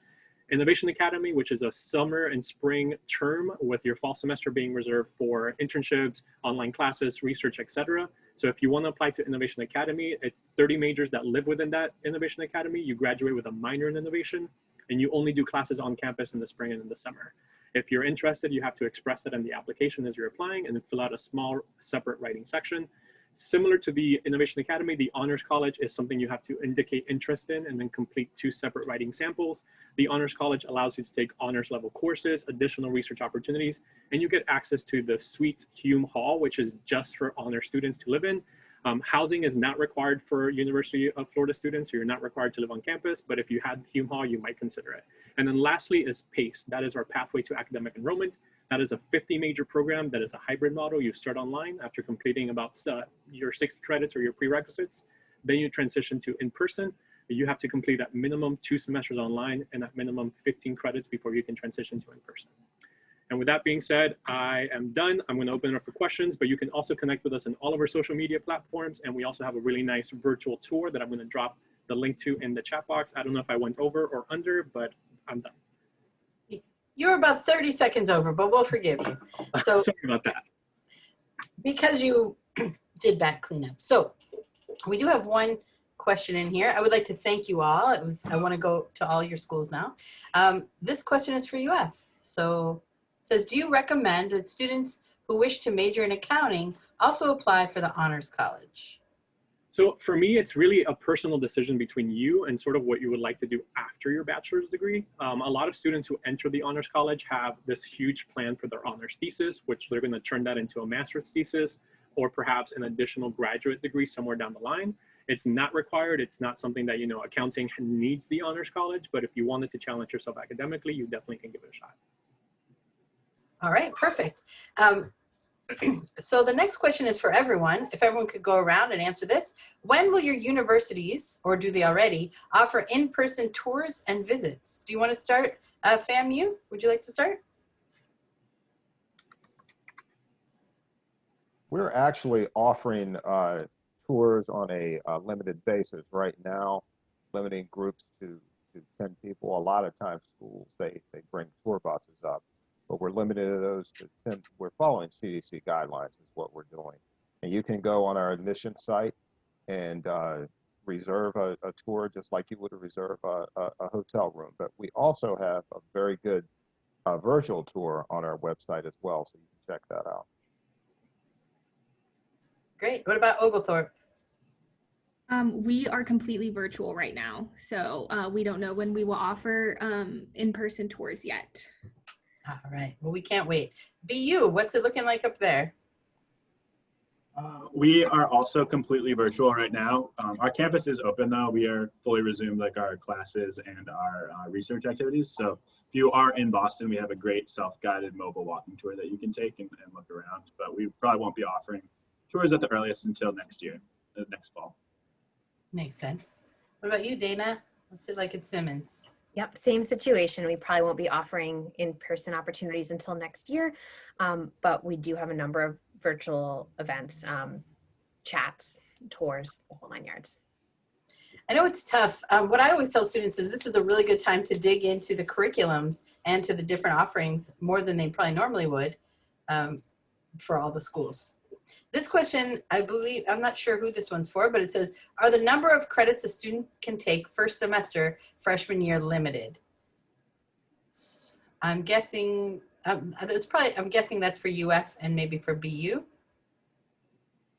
Innovation Academy, which is a summer and spring term with your fall semester being reserved for internships, online classes, research, etc. So if you want to apply to Innovation Academy, it's 30 majors that live within that Innovation Academy. You graduate with a minor in innovation and you only do classes on campus in the spring and in the summer. If you're interested, you have to express that in the application as you're applying and then fill out a small separate writing section. Similar to the Innovation Academy, the Honors College is something you have to indicate interest in and then complete 2 separate writing samples. The Honors College allows you to take honors level courses, additional research opportunities, and you get access to the Suite Hume Hall, which is just for honor students to live in. Housing is not required for University of Florida students, so you're not required to live on campus, but if you had Hume Hall, you might consider it. And then lastly is PACE. That is our pathway to academic enrollment. That is a 50 major program that is a hybrid model. You start online after completing about your 60 credits or your prerequisites. Then you transition to in-person. You have to complete at minimum 2 semesters online and at minimum 15 credits before you can transition to in-person. And with that being said, I am done. I'm going to open it up for questions, but you can also connect with us on all of our social media platforms. And we also have a really nice virtual tour that I'm going to drop the link to in the chat box. I don't know if I went over or under, but I'm done. You're about 30 seconds over, but we'll forgive you. So sorry about that. Because you did back cleanup. So we do have one question in here. I would like to thank you all. I want to go to all your schools now. This question is for UF. So it says, do you recommend that students who wish to major in accounting also apply for the Honors College? So for me, it's really a personal decision between you and sort of what you would like to do after your bachelor's degree. A lot of students who enter the Honors College have this huge plan for their honors thesis, which they're going to turn that into a master's thesis or perhaps an additional graduate degree somewhere down the line. It's not required. It's not something that, accounting needs the Honors College, but if you wanted to challenge yourself academically, you definitely can give it a shot. All right, perfect. So the next question is for everyone. If everyone could go around and answer this. When will your universities, or do they already, offer in-person tours and visits? Do you want to start, FAMU? Would you like to start? We're actually offering tours on a limited basis right now, limiting groups to 10 people. A lot of times schools, they bring tour buses up, but we're limited to those to 10. We're following CDC guidelines is what we're doing. And you can go on our admission site and reserve a tour just like you would reserve a hotel room. But we also have a very good virtual tour on our website as well, so you can check that out. Great. What about Oglethorpe? We are completely virtual right now, so we don't know when we will offer in-person tours yet. All right. Well, we can't wait. BU, what's it looking like up there? We are also completely virtual right now. Our campus is open though. We are fully resumed like our classes and our research activities. So if you are in Boston, we have a great self-guided mobile walking tour that you can take and look around, but we probably won't be offering tours at the earliest until next year, next fall. Makes sense. What about you, Dana? What's it like at Simmons? Yep, same situation. We probably won't be offering in-person opportunities until next year, but we do have a number of virtual events, chats, tours, the whole 9 yards. I know it's tough. What I always tell students is this is a really good time to dig into the curriculums and to the different offerings more than they probably normally would for all the schools. This question, I believe, I'm not sure who this one's for, but it says, are the number of credits a student can take first semester freshman year limited? I'm guessing, I'm guessing that's for UF and maybe for BU.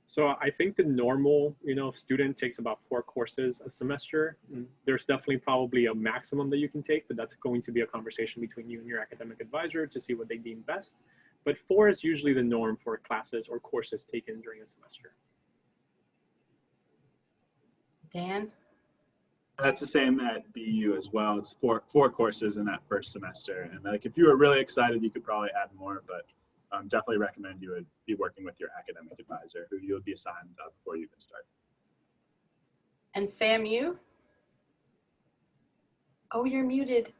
So I think the normal, student takes about 4 courses a semester. There's definitely probably a maximum that you can take, but that's going to be a conversation between you and your academic advisor to see what they deem best. But 4 is usually the norm for classes or courses taken during a semester. Dan? That's the same at BU as well. It's four courses in that first semester. And like, if you were really excited, you could probably add more, but definitely recommend you would be working with your academic advisor who you'll be assigned before you even start. And FAMU? Oh, you're muted.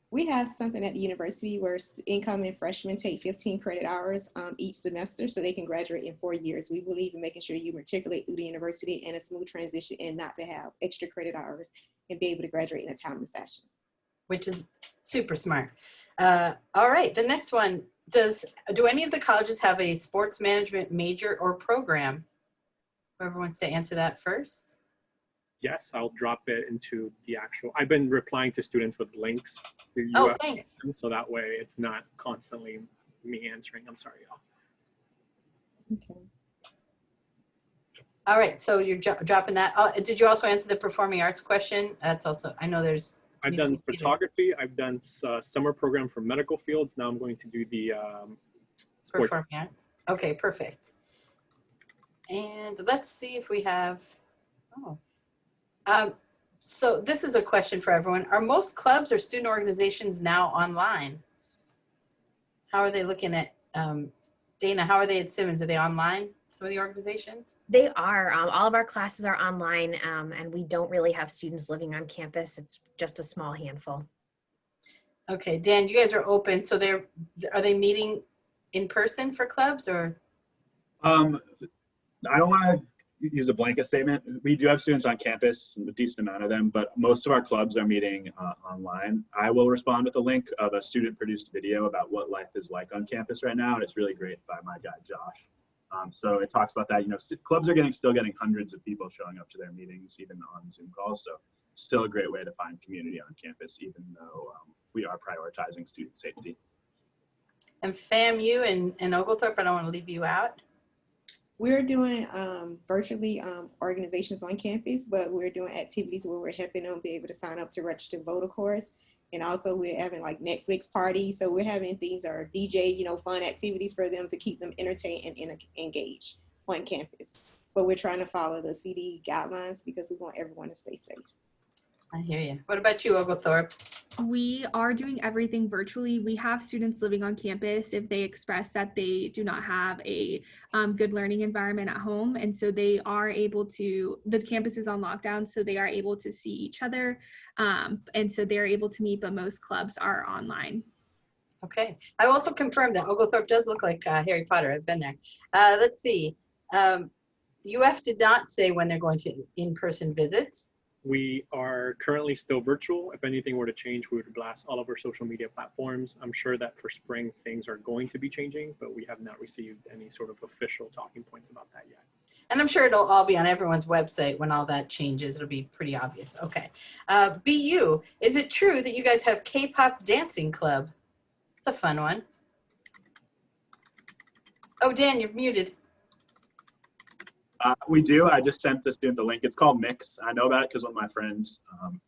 We have something at the university where incoming freshmen take 15 credit hours each semester so they can graduate in 4 years. We believe in making sure you matriculate through the university in a smooth transition and not to have extra credit hours and be able to graduate in a timely fashion. Which is super smart. All right, the next one. Do any of the colleges have a sports management major or program? Whoever wants to answer that first. Yes, I'll drop it into the actual, I've been replying to students with links. To Oh, thanks. So that way it's not constantly me answering. I'm sorry, y'all. Okay. All right, so you're dropping that. Did you also answer the performing arts question? That's also, I know there's. I've done photography. I've done summer program for medical fields. Now I'm going to do the sports. Performing arts. Okay, perfect. And let's see if we have, so this is a question for everyone. Are most clubs or student organizations now online? How are they looking at, Dana, how are they at Simmons? Are they online, some of the organizations? They are. All of our classes are online, and we don't really have students living on campus. It's just a small handful. Okay, Dan, you guys are open. So are they meeting in person for clubs or? I don't want to use a blanket statement. We do have students on campus, a decent amount of them, but most of our clubs are meeting online. I will respond with a link of a student-produced video about what life is like on campus right now, and it's really great by my guy, Josh. So it talks about that, clubs are still getting hundreds of people showing up to their meetings, even on Zoom calls. So it's still a great way to find community on campus, even though we are prioritizing student safety. And FAMU and Oglethorpe, I don't want to leave you out. We're doing virtually organizations on campus, but we're doing activities where we're helping them be able to sign up to register voter course. And also we're having like Netflix parties. So we're having things that are DJ, fun activities for them to keep them entertained and engaged on campus. So we're trying to follow the CD guidelines because we want everyone to stay safe. I hear you. What about you, Oglethorpe? We are doing everything virtually. We have students living on campus if they express that they do not have a good learning environment at home. And so they are able to, the campus is on lockdown, so they are able to see each other. And so they're able to meet, but most clubs are online. Okay. I also confirmed that Oglethorpe does look like Harry Potter. I've been there. Let's see. UF did not say when they're going to in-person visits. We are currently still virtual. If anything were to change, we would blast all of our social media platforms. I'm sure that for spring, things are going to be changing, but we have not received any sort of official talking points about that yet. And I'm sure it'll all be on everyone's website when all that changes. It'll be pretty obvious. Okay. BU, is it true that you guys have K-pop dancing club? It's a fun one. Oh, Dan, you're muted. We do. I just sent the student the link. It's called Mix. I know that because one of my friends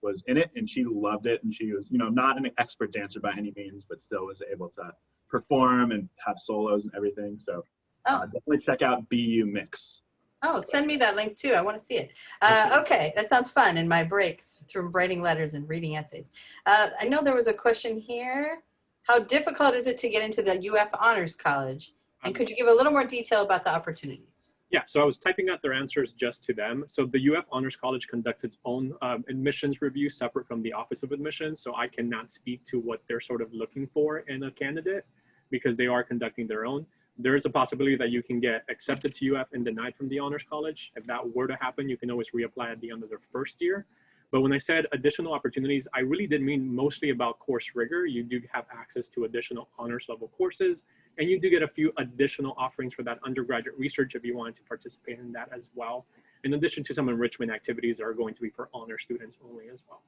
was in it and she loved it. And she was, not an expert dancer by any means, but still was able to perform and have solos and everything. So definitely check out BU Mix. Oh, send me that link too. I want to see it. Okay, that sounds fun in my breaks from writing letters and reading essays. I know there was a question here. How difficult is it to get into the UF Honors College? And could you give a little more detail about the opportunities? Yeah, so I was typing out their answers just to them. So the UF Honors College conducts its own admissions review separate from the Office of Admissions. So I cannot speak to what they're sort of looking for in a candidate because they are conducting their own. There is a possibility that you can get accepted to UF and denied from the Honors College. If that were to happen, you can always reapply at the end of their first year. But when I said additional opportunities, I really did mean mostly about course rigor. You do have access to additional honors level courses, and you do get a few additional offerings for that undergraduate research if you wanted to participate in that as well. In addition to some enrichment activities that are going to be for honor students only as well.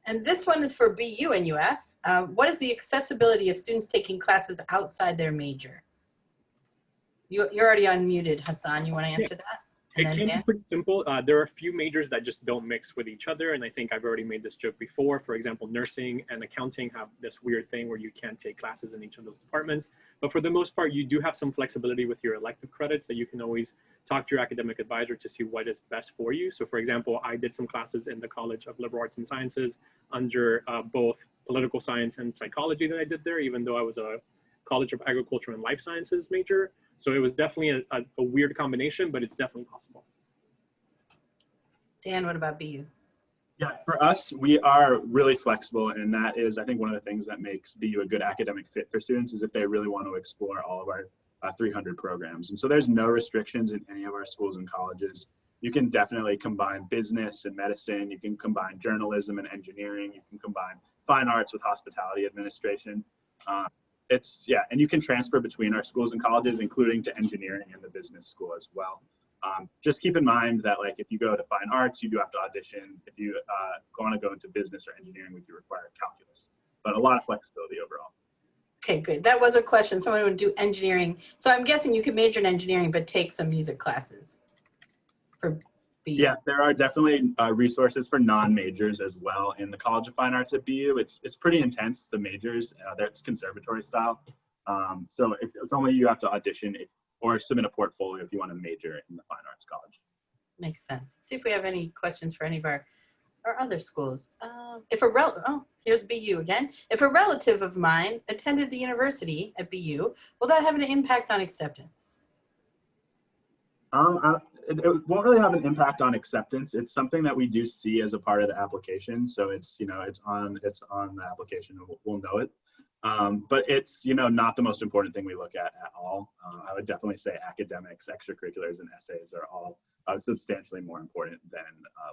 And this one is for BU and UF. What is the accessibility of students taking classes outside their major? You're already unmuted, Hassan. You want to answer that? It can be pretty simple. There are a few majors that just don't mix with each other. And I think I've already made this joke before. For example, nursing and accounting have this weird thing where you can't take classes in each of those departments. But for the most part, you do have some flexibility with your elective credits that you can always talk to your academic advisor to see what is best for you. So for example, I did some classes in the College of Liberal Arts and Sciences under both political science and psychology that I did there, even though I was a College of Agriculture and Life Sciences major. So it was definitely a weird combination, but it's definitely possible. Dan, what about BU? Yeah, for us, we are really flexible, and that is, I think, one of the things that makes BU a good academic fit for students is if they really want to explore all of our 300 programs. And so there's no restrictions in any of our schools and colleges. You can definitely combine business and medicine. You can combine journalism and engineering. You can combine fine arts with hospitality administration. And you can transfer between our schools and colleges, including to engineering and the business school as well. Just keep in mind that, like, if you go to fine arts, you do have to audition. If you want to go into business or engineering, we do require calculus, but a lot of flexibility overall. Okay, good. That was a question. Someone would do engineering. So I'm guessing you could major in engineering, but take some music classes for BU. Yeah, there are definitely resources for non-majors as well in the College of Fine Arts at BU. It's pretty intense, the majors. That's conservatory style. So it's only you have to audition or submit a portfolio if you want to major in the Fine Arts College. Makes sense. Let's see if we have any questions for any of our other schools. Here's BU again. If a relative of mine attended the university at BU, will that have an impact on acceptance? It won't really have an impact on acceptance. It's something that we do see as a part of the application. So it's on the application, and we'll know it. But it's, not the most important thing we look at all. I would definitely say academics, extracurriculars, and essays are all substantially more important than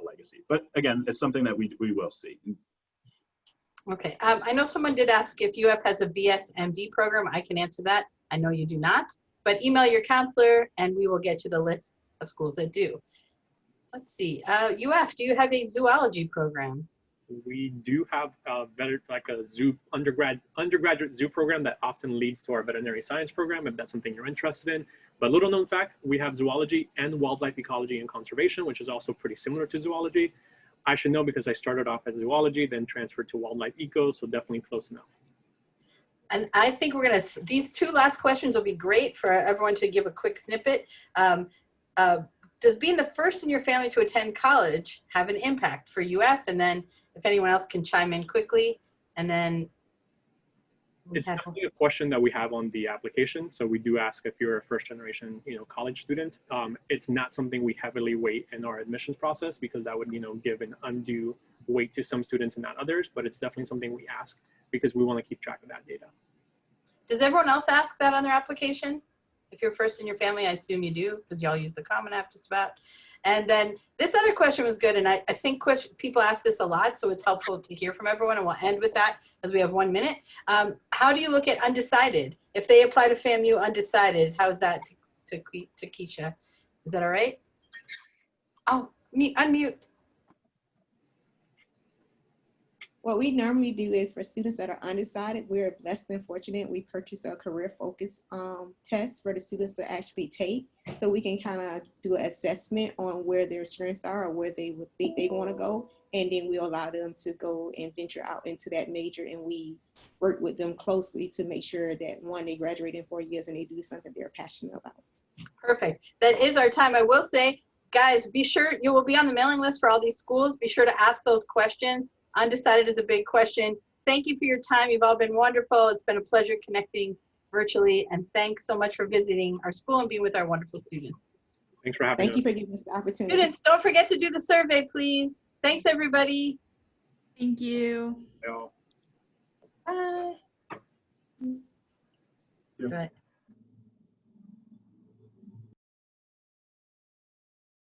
legacy. But again, it's something that we will see. Okay. I know someone did ask if UF has a BS-MD program. I can answer that. I know you do not. But email your counselor, and we will get you the list of schools that do. Let's see. UF, do you have a zoology program? We do have a zoo undergraduate zoo program that often leads to our veterinary science program, if that's something you're interested in. But little known fact, we have zoology and wildlife ecology and conservation, which is also pretty similar to zoology. I should know because I started off as zoology, then transferred to wildlife eco, so definitely close enough. And I think these two last questions will be great for everyone to give a quick snippet. Does being the first in your family to attend college have an impact for UF? And then if anyone else can chime in quickly, and then it's definitely a question that we have on the application. So we do ask if you're a first generation, college student. It's not something we heavily weight in our admissions process because that would, give an undue weight to some students and not others, but it's definitely something we ask because we want to keep track of that data. Does everyone else ask that on their application? If you're first in your family, I assume you do because y'all use the Common App just about. And then this other question was good, and I think people ask this a lot, so it's helpful to hear from everyone, and we'll end with that as we have 1 minute. How do you look at undecided? If they apply to FAMU undecided, how is that to Keisha? Is that all right? Oh, unmute. What we normally do is for students that are undecided, we're less than fortunate. We purchase a career focus test for the students to actually take. So we can kind of do an assessment on where their strengths are or where they would think they want to go. And then we allow them to go and venture out into that major. And we work with them closely to make sure that, one, they graduate in 4 years and they do something they're passionate about. Perfect. That is our time. I will say, guys, be sure you will be on the mailing list for all these schools. Be sure to ask those questions. Undecided is a big question. Thank you for your time. You've all been wonderful. It's been a pleasure connecting virtually. And thanks so much for visiting our school and being with our wonderful students. Thanks for having Thank us. you for giving us the opportunity. Students, don't forget to do the survey, please. Thanks, everybody. Thank you. Yeah. Bye. Good.